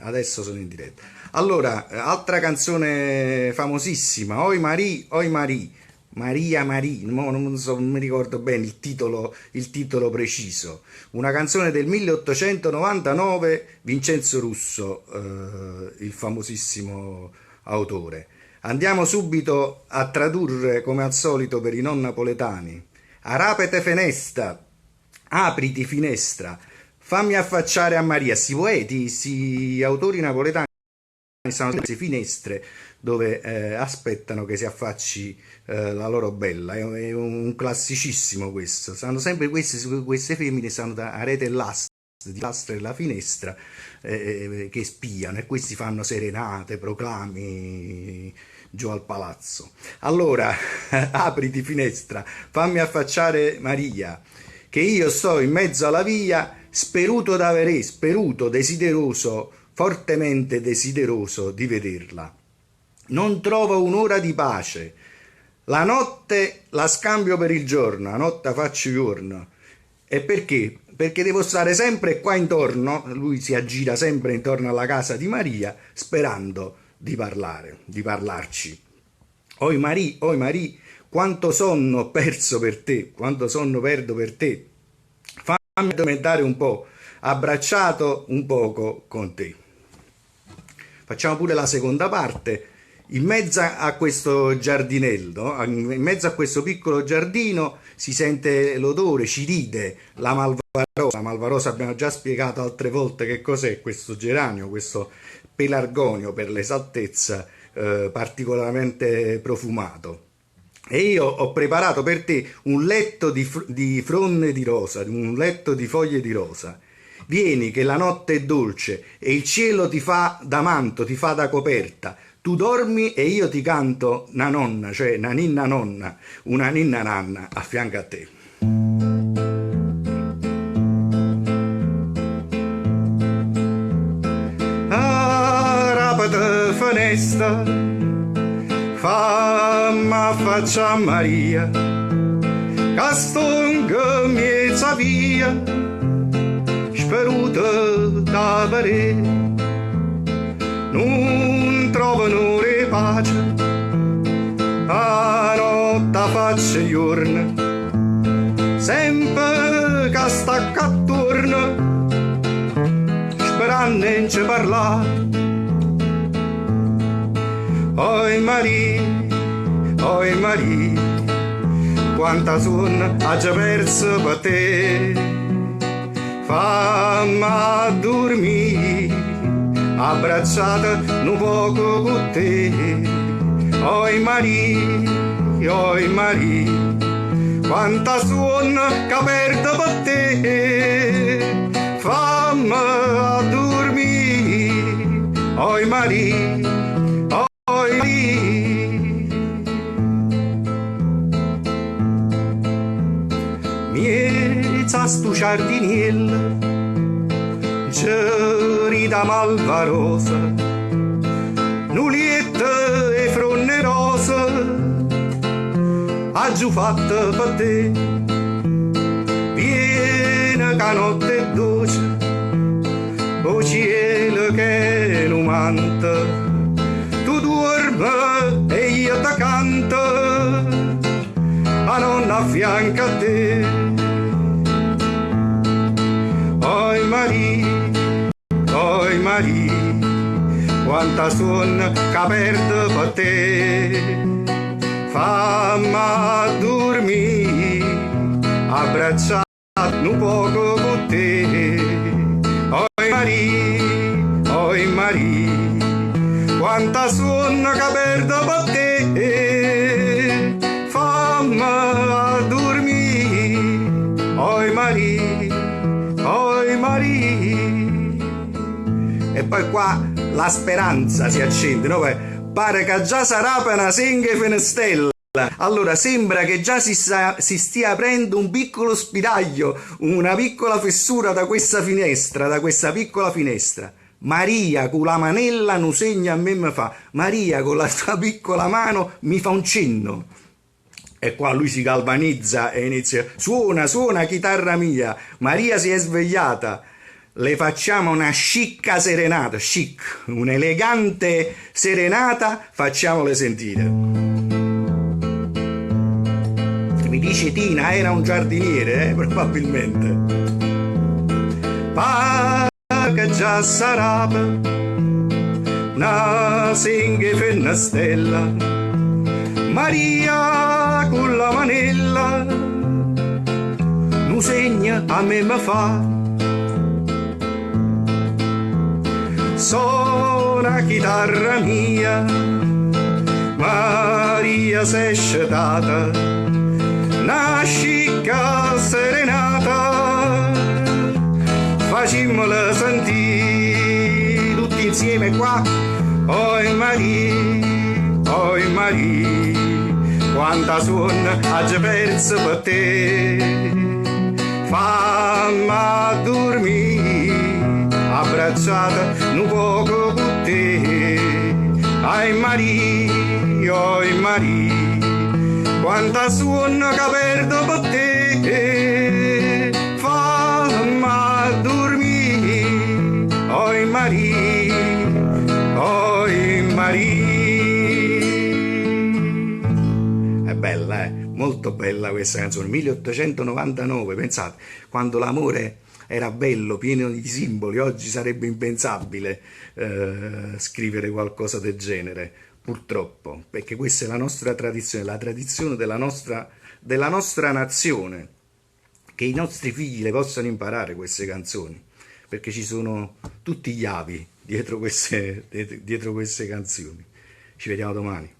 Adesso sono in diretta. Allora, altra canzone famosissima, Oi Marie, Maria Marie, non mi ricordo bene il titolo preciso. Una canzone del 1899, Vincenzo Russo, il famosissimo autore. Andiamo subito a tradurre, come al solito, per i non napoletani. Arapete fenestra, apriti finestra, fammi affacciare a Maria. Sti poeti, sti autori napoletani stanno queste finestre dove aspettano che si affacci la loro bella. È un classicissimo questo. Stanno sempre queste femmine, stanno da rete e lastre, di lastre della finestra che spiano, e questi fanno serenate, proclami giù al palazzo. Allora, apriti finestra, fammi affacciare Maria, che io sto in mezzo alla via, speruto d'averè, speruto, desideroso, fortemente desideroso di vederla. Non trovo un'ora di pace. La notte la scambio per il giorno, la notte faccio giorno. E perché? Perché devo stare sempre qua intorno, lui si aggira sempre intorno alla casa di Maria, sperando di parlarci. Oi Marie, quanto sonno ho perso per te, quanto sonno perdo per te. Fammi addormentare un po', abbracciato un poco con te. Facciamo pure la seconda parte. In mezzo a questo giardinello, in mezzo a questo piccolo giardino, si sente l'odore, ci ride la malvarosa. La malvarosa abbiamo già spiegato altre volte che cos'è questo geranio, questo pelargonio per l'esattezza, particolarmente profumato. E io ho preparato per te un letto di fronde di rosa, un letto di foglie di rosa. Vieni che la notte è dolce e il cielo ti fa da manto, ti fa da coperta. Tu dormi e io ti canto una nonna, cioè una ninna nonna, una ninna nanna a fianco a te. Arapate finestra, fammi affacciare a Maria, che sto in mezza via, speruto da parere, non trovano pace, a notte faccio giorno, sempre che sta attorno, sperando in ci parlare. Oi Marie, quanta sonno ha già perso per te, fammi dormire, abbracciata un poco con te. Oi Marie, quanta sonno che perdo per te, fammi a dormire. Oi Marie, oi Marie. Miezza stu giardiniello, gerida malvarosa, nulietta e fronne rosa, ha giù fatto per te. Viene che notte è dolce, o cielo che non manta, tu dormi e io ti canto, a nonna a fianco a te. Oi Marie, quanta sonno che perdo per te, fammi dormire, abbracciato un poco con te. Oi Marie, quanta sonno che perdo per te, fammi dormire. Oi Marie. E poi qua la speranza si accende, no? Pare che già sarà per una senga finestella. Allora sembra che già si stia aprendo un piccolo spiraglio, una piccola fessura da questa piccola finestra. Maria con la manella un segno a me mi fa, Maria con la sua piccola mano mi fa un cenno. E qua lui si galvanizza e inizia, suona chitarra mia. Maria si è svegliata, le facciamo una scicca serenata, chic, un'elegante serenata, facciamole sentire. Mi dice Tina, era un giardiniere, probabilmente. Che già sarà una singhe fenna stella, Maria con la manella nu segna a me mi fa. Suona chitarra mia, Maria s'è scetata, una scicca serenata, faciamola sentire tutti insieme qua. Oi Maria, quanta suona ha già perso per te, fammi dormire abbracciata un poco con te. Ai Maria, quanta suona che perdo per te, fammi dormire. Oi Maria. È bella, molto bella questa canzone, 1899, pensate, quando l'amore era bello, pieno di simboli, oggi sarebbe impensabile scrivere qualcosa del genere, purtroppo, perché questa è la nostra tradizione, la tradizione della nostra nazione, che i nostri figli le possano imparare queste canzoni, perché ci sono tutti gli avi dietro queste canzoni. Ci vediamo domani.